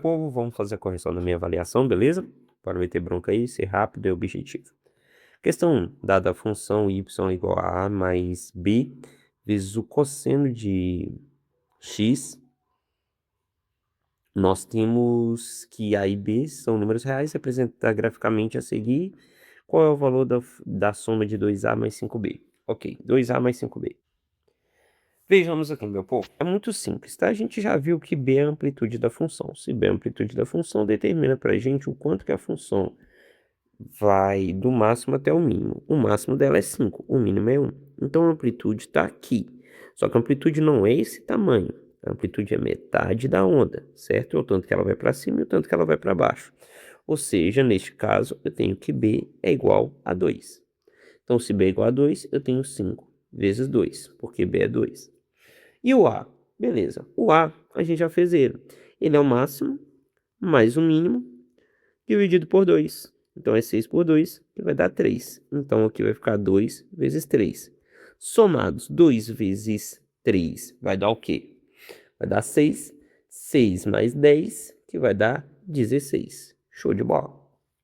Povo, vamos fazer a correção da minha avaliação, beleza? Para meter bronca aí, ser rápido e objetivo. Questão 1. Dada a função y igual a a mais b vezes o cosseno de x, nós temos que a e b são números reais, representar graficamente a seguir. Qual é o valor da soma de 2a mais 5b? Ok, 2a mais 5b. Vejamos aqui, meu povo. É muito simples, tá? A gente já viu que b é a amplitude da função. Se b é a amplitude da função, determina pra gente o quanto que a função vai do máximo até o mínimo. O máximo dela é 5, o mínimo é 1. Então a amplitude está aqui. Só que a amplitude não é esse tamanho. A amplitude é metade da onda, certo? É o tanto que ela vai para cima e o tanto que ela vai para baixo. Ou seja, neste caso, eu tenho que b é igual a 2. Então, se b é igual a 2, eu tenho 5 vezes 2, porque b é 2. E o a? Beleza. O a gente já fez ele. Ele é o máximo mais o mínimo dividido por 2. Então, é 6 por 2, que vai dar 3. Então, aqui vai ficar 2 vezes 3. Somados, 2 vezes 3 vai dar o quê? Vai dar 6. 6 mais 10, que vai dar 16. Show de bola.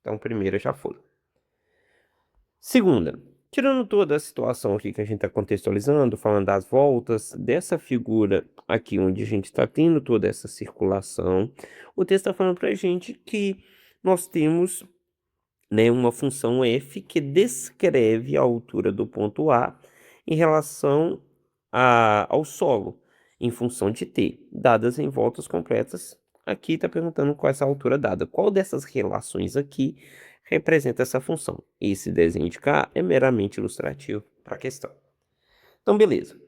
Então, primeira já foi. Segunda, tirando toda a situação aqui que a gente está contextualizando, falando das voltas, dessa figura aqui onde a gente está tendo toda essa circulação, o texto está falando para a gente que nós temos, né, uma função f que descreve a altura do ponto A em relação ao solo, em função de t, dadas em voltas completas. Aqui está perguntando qual é essa altura dada. Qual dessas relações aqui representa essa função? Esse desenho de cá é meramente ilustrativo para a questão. Então, beleza.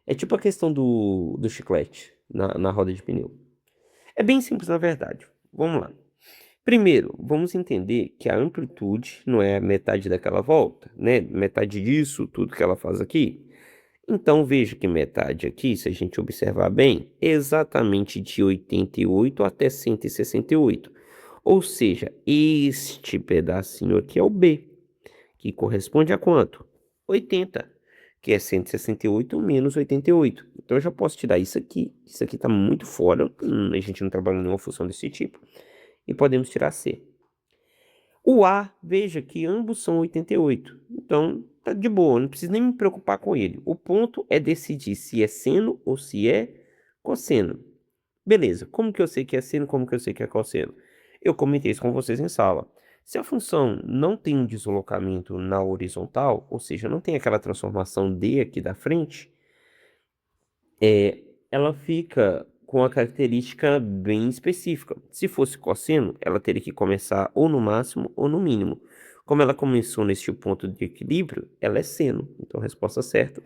É tipo a questão do chiclete na roda de pneu. É bem simples, na verdade. Vamos lá. Primeiro, vamos entender que a amplitude não é metade daquela volta, né? Metade disso, tudo que ela faz aqui. Então, veja que metade aqui, se a gente observar bem, é exatamente de 88 até 168. Ou seja, este pedacinho aqui é o B, que corresponde a quanto? 80, que é 168 menos 88. Então, eu já posso tirar isso aqui está muito fora, a gente não trabalha em nenhuma função desse tipo, e podemos tirar C. O A, veja que ambos são 88. Então, tá de boa, não preciso nem me preocupar com ele. O ponto é decidir se é seno ou se é cosseno. Beleza, como que eu sei que é seno, como que eu sei que é cosseno? Eu comentei isso com vocês em sala. Se a função não tem um deslocamento na horizontal, ou seja, não tem aquela transformação D aqui da frente, ela fica com a característica bem específica. Se fosse cosseno, ela teria que começar ou no máximo ou no mínimo. Como ela começou neste ponto de equilíbrio, ela é seno. Então, a resposta certa,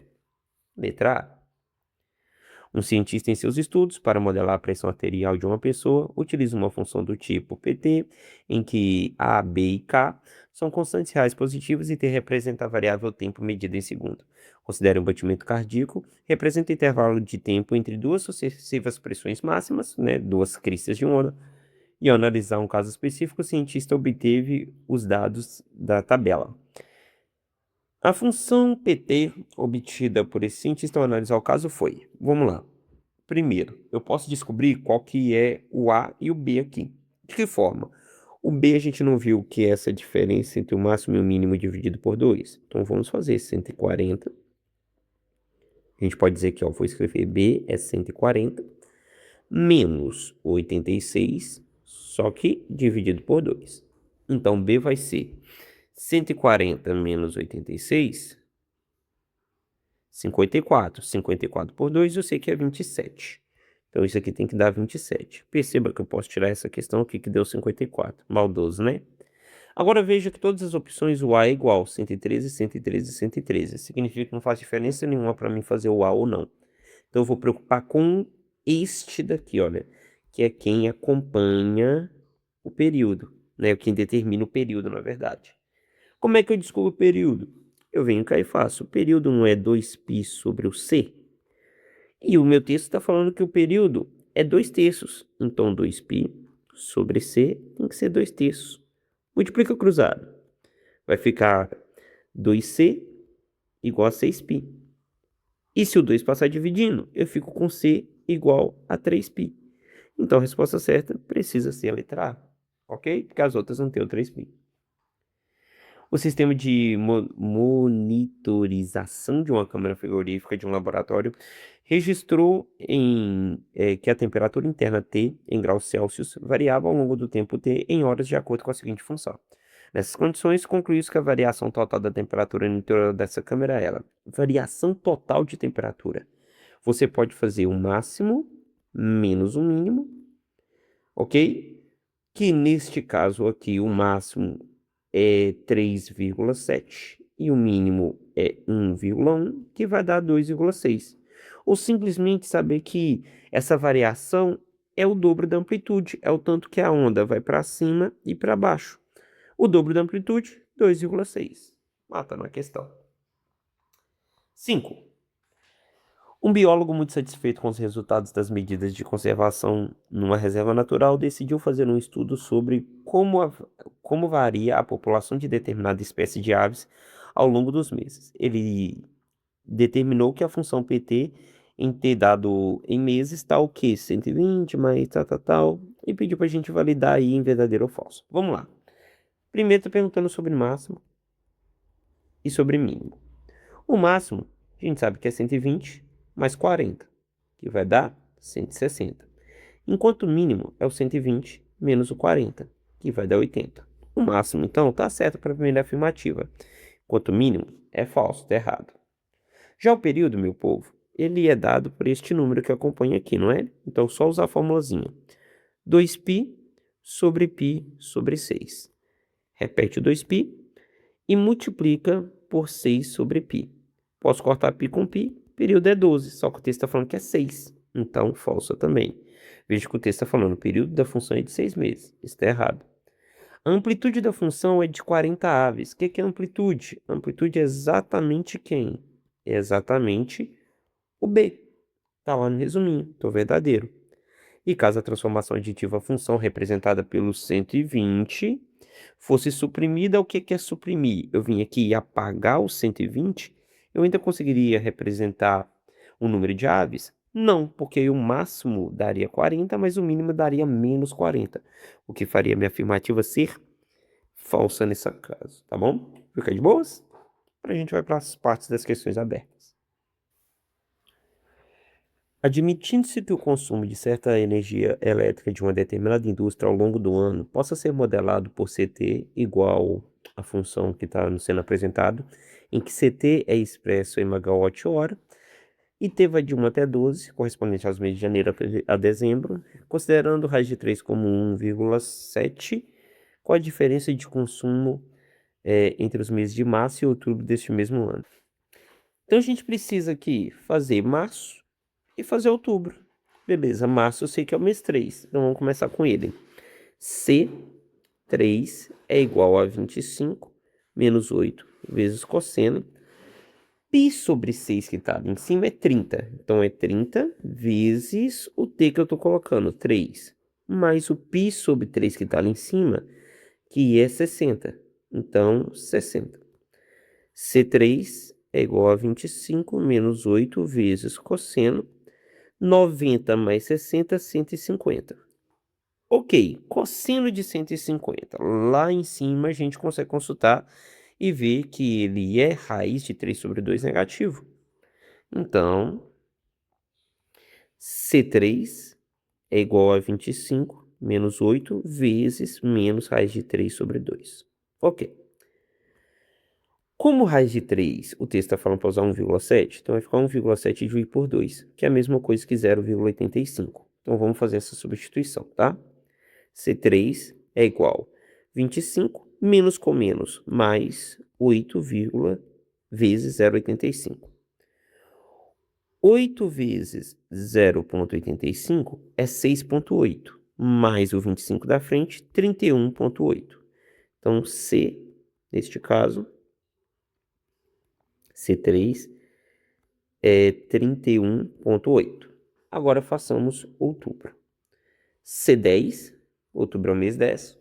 letra A. Um cientista em seus estudos, para modelar a pressão arterial de uma pessoa, utiliza uma função do tipo PT, em que A, B e K são constantes reais positivas e T representa a variável tempo medida em segundo. Considere um batimento cardíaco, representa o intervalo de tempo entre duas sucessivas pressões máximas, né, duas cristas de onda, e ao analisar um caso específico, o cientista obteve os dados da tabela. A função PT obtida por esse cientista ao analisar o caso foi, vamos lá. Primeiro, eu posso descobrir qual que é o A e o B aqui. De que forma? O B a gente não viu que é essa diferença entre o máximo e o mínimo dividido por 2. Então vamos fazer 140. A gente pode dizer que, ó, vou escrever B é 140 menos 86, só que dividido por 2. Então B vai ser 140 menos 86, 54. 54 por 2 eu sei que é 27. Então, isso aqui tem que dar 27. Perceba que eu posso tirar essa questão aqui que deu 54. Maldoso, né? Agora, veja que todas as opções o A é igual. 113, 113, 113. Significa que não faz diferença nenhuma para mim fazer o A ou não. Então, eu vou preocupar com este daqui, olha. Que é quem acompanha o período, né? Quem determina o período, na verdade. Como é que eu descubro o período? Eu venho cá e faço. O período não é 2π sobre o C? E o meu texto está falando que o período é 2/3. Então, 2π sobre C tem que ser 2/3. Multiplica cruzado. Vai ficar 2C igual a 6π. E se o 2 passar dividindo, eu fico com C igual a 3π. Então a resposta certa precisa ser a letra A, ok? Porque as outras não têm o 3π. O sistema de monitorização de uma câmara frigorífica de um laboratório registrou que a temperatura interna T, em graus Celsius, variava ao longo do tempo T em horas de acordo com a seguinte função. Nessas condições, concluiu-se que a variação total da temperatura no interior dessa câmara era variação total de temperatura. Você pode fazer o máximo menos o mínimo, ok? Que neste caso aqui o máximo é 3,7 e o mínimo é 1,1, que vai dar 2,6. Ou simplesmente saber que essa variação é o dobro da amplitude, é o tanto que a onda vai para cima e para baixo. O dobro da amplitude, 2,6. Mata na questão. 5. Um biólogo muito satisfeito com os resultados das medidas de conservação numa reserva natural decidiu fazer um estudo sobre como varia a população de determinada espécie de aves ao longo dos meses. Ele determinou que a função PT em T dado em meses está o quê? 120 mais tal, e pediu para a gente validar aí em verdadeiro ou falso. Vamos lá. Primeiro está perguntando sobre máximo e sobre mínimo. O máximo, a gente sabe que é 120 mais 40, que vai dar 160. Enquanto o mínimo é o 120 menos o 40, que vai dar 80. O máximo, então, está certo para a primeira afirmativa. Enquanto o mínimo é falso, está errado. Já o período, meu povo, ele é dado por este número que acompanha aqui, não é? Então, só usar a formulazinha. 2π sobre π sobre 6. Repete o 2π e multiplica por 6 sobre π. Posso cortar π com π, período é 12, só que o texto está falando que é 6, então falsa também. Veja que o texto está falando o período da função é de 6 meses, isso está errado. A amplitude da função é de 40 aves. O que é amplitude? A amplitude é exatamente quem? É exatamente o B. Está lá no resuminho, então verdadeiro. E caso a transformação aditiva à função representada pelo 120 fosse suprimida, o que é suprimir? Eu vim aqui apagar o 120, eu ainda conseguiria representar o número de aves? Não, porque o máximo daria 40, mas o mínimo daria menos 40, o que faria minha afirmativa ser falsa nesse caso, tá bom? Fica de boas? A gente vai para as partes das questões abertas. Admitindo-se que o consumo de certa energia elétrica de uma determinada indústria ao longo do ano possa ser modelado por CT igual à função que está sendo apresentado, em que CT é expresso em megawatt-hora, e T vai de 1 até 12, correspondente aos meses de janeiro a dezembro, considerando raiz de 3 como 1,7, com a diferença de consumo entre os meses de março e outubro deste mesmo ano. Então a gente precisa aqui fazer março e fazer outubro. Beleza, março eu sei que é o mês 3, então vamos começar com ele. C3 é igual a 25 menos 8 vezes cosseno. Π sobre 6 que está ali em cima é 30. Então é 30 vezes o T que eu estou colocando, 3. Mais o π sobre 3 que está ali em cima, que é 60. Então, 60. C3 é igual a 25 menos 8 vezes cosseno. 90 mais 60, 150. Ok, cosseno de 150. Lá em cima a gente consegue consultar e ver que ele é raiz de 3 sobre 2 negativo. Então, C3 é igual a 25 menos 8 vezes menos raiz de 3 sobre 2. Ok. Como raiz de 3, o texto está falando para usar 1,7, então vai ficar 1,7 dividido por 2, que é a mesma coisa que 0,85. Então vamos fazer essa substituição, tá? C3 é igual a 25 menos com menos, mais 8, vezes 0,85. 8 vezes 0,85 é 6,8, mais o 25 da frente, 31,8. Então C, neste caso, C3 é 31,8. Agora façamos outubro. C10, outubro é o mês 10,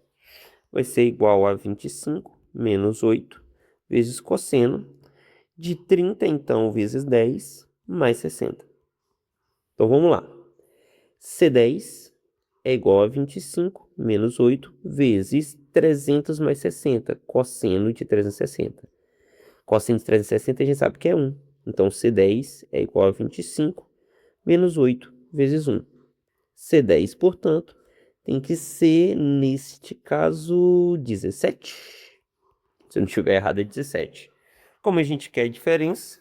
vai ser igual a 25 menos 8 vezes cosseno de 30, então, vezes 10 mais 60. Então vamos lá. C10 é igual a 25 menos 8 vezes 300 mais 60, cosseno de 360. Cosseno de 360 a gente sabe que é 1. Então, C10 é igual a 25 menos 8 vezes 1. C10, portanto, tem que ser, neste caso, 17. Se eu não estiver errado, é 17. Como a gente quer a diferença,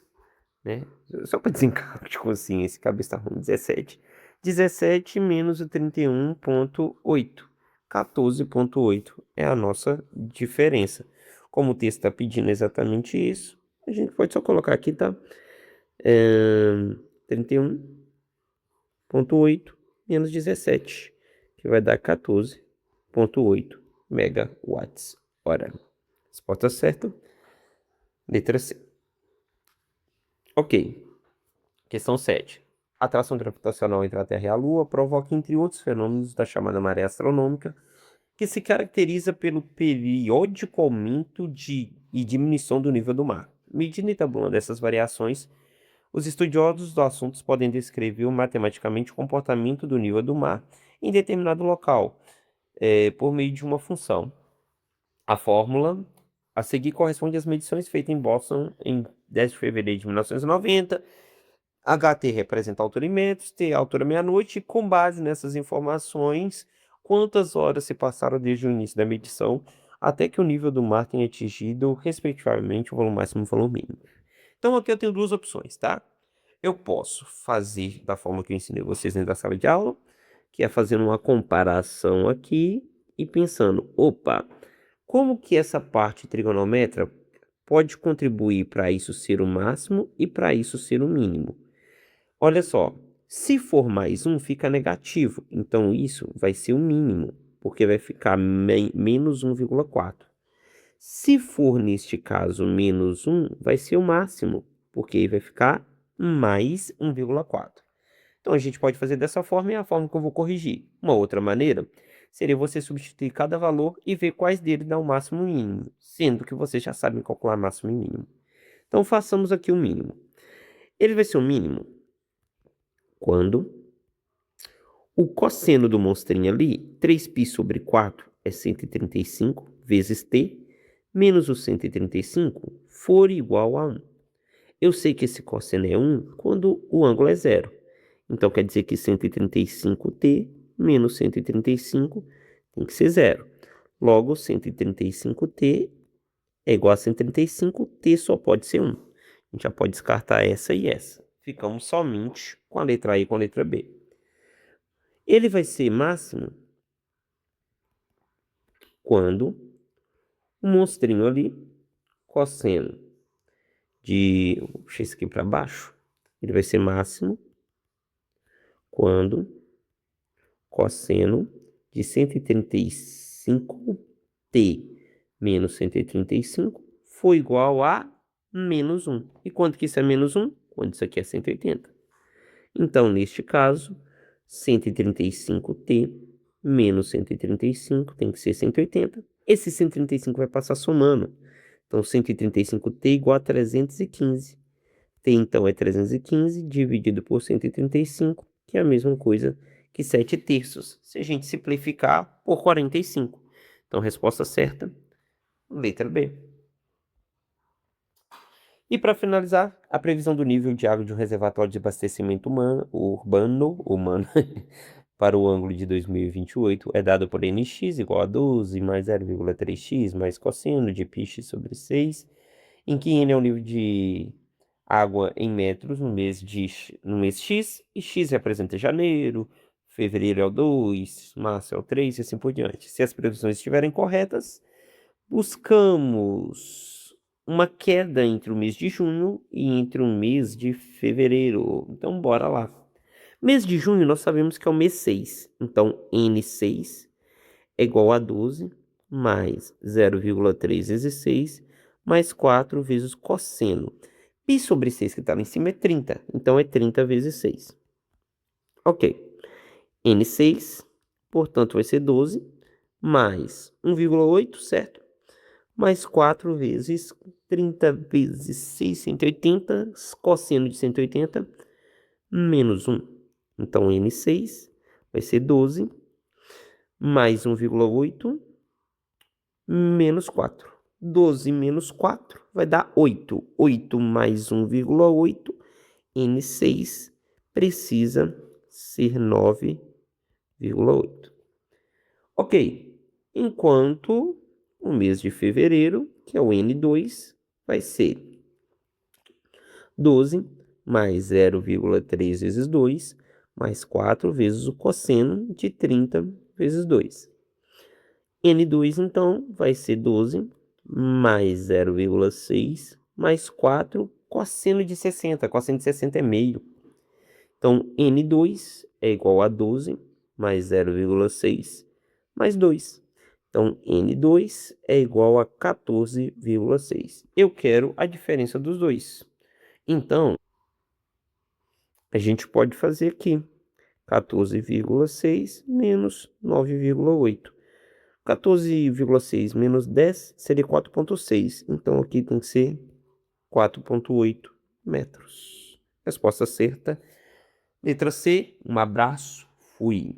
né? Só para desencargo de consciência, cabeça ruim, 17. 17 menos o 31,8. 14,8 é a nossa diferença. Como o texto está pedindo exatamente isso, a gente pode só colocar aqui, tá? 31,8 menos 17, que vai dar 14,8 megawatts hora. Resposta certa, letra C. Ok. Questão 7. A atração gravitacional entre a Terra e a Lua provoca, entre outros fenômenos, da chamada maré astronômica, que se caracteriza pelo periódico aumento e diminuição do nível do mar. Medindo e tabulando essas variações, os estudiosos do assunto podem descrever matematicamente o comportamento do nível do mar em determinado local, por meio de uma função. A fórmula a seguir corresponde às medições feitas em Boston em 10 de fevereiro de 1990. HT representa a altura em metros, T a altura meia-noite, e com base nessas informações, quantas horas se passaram desde o início da medição até que o nível do mar tenha atingido, respectivamente, o volume máximo e o volume mínimo. Então aqui eu tenho duas opções, tá? Eu posso fazer da forma que eu ensinei vocês dentro da sala de aula, que é fazendo uma comparação aqui e pensando, opa, como que essa parte trigonométrica pode contribuir para isso ser o máximo e para isso ser o mínimo? Olha só, se for mais 1, fica negativo. Então, isso vai ser o mínimo, porque vai ficar menos 1,4. Se for, neste caso, menos 1, vai ser o máximo, porque aí vai ficar mais 1,4. Então, a gente pode fazer dessa forma e é a forma que eu vou corrigir. Uma outra maneira seria você substituir cada valor e ver quais deles dá o máximo e o mínimo, sendo que vocês já sabem calcular máximo e mínimo. Então, façamos aqui o mínimo. Ele vai ser o mínimo quando o cosseno do monstrinho ali, 3π sobre 4 é 135 vezes t, menos o 135 for igual a 1. Eu sei que esse cosseno é 1 quando o ângulo é 0. Então, quer dizer que 135t menos 135 tem que ser 0. Logo, 135t é igual a 135, t só pode ser 1. A gente já pode descartar essa e essa. Ficamos somente com a letra A e com a letra B. Ele vai ser máximo quando o monstrinho ali, cosseno vou puxar isso aqui para baixo, ele vai ser máximo quando cosseno de 135t menos 135 for igual a menos 1. E quanto que isso é menos 1? Quando isso aqui é 180. Então, neste caso, 135t menos 135 tem que ser 180. Esse 135 vai passar somando. Então, 135t igual a 315. T, então, é 315 dividido por 135, que é a mesma coisa que 7 terços, se a gente simplificar por 45. Então, resposta certa, letra B. E para finalizar, a previsão do nível de água de um reservatório de abastecimento urbano, para o ângulo de 2028 é dado por nx igual a 12 mais 0,3x mais cosseno de πx sobre 6, em que n é o nível de água em metros no mês X, e X representa janeiro, fevereiro é o 2, março é o 3 e assim por diante. Se as previsões estiverem corretas, buscamos uma queda entre o mês de junho e entre o mês de fevereiro. Então, bora lá. Mês de junho nós sabemos que é o mês 6. Então, N6 é igual a 12 mais 0,3 vezes 6 mais 4 vezes cosseno. Π sobre 6 que está lá em cima é 30. Então, é 30 vezes 6. Ok. N6, portanto, vai ser 12 mais 1,8, certo? Mais 4 vezes 30 vezes 6, 180, cosseno de 180, menos 1. Então, N6 vai ser 12 mais 1,8 menos 4. 12 menos 4 vai dar 8. 8 mais 1,8, N6 precisa ser 9,8. Ok, enquanto o mês de fevereiro, que é o N2, vai ser 12 mais 0,3 vezes 2, mais 4 vezes o cosseno de 30 vezes 2. N2, então, vai ser 12 mais 0,6 mais 4 cosseno de 60. Cosseno de 60 é meio. Então, N2 é igual a 12 mais 0,6 mais 2. Então, N2 é igual a 14,6. Eu quero a diferença dos dois. Então, a gente pode fazer aqui 14,6 menos 9,8. 14,6 menos 10 seria 4,6. Então, aqui tem que ser 4,8 metros. Resposta certa. Letra C, um abraço, fui.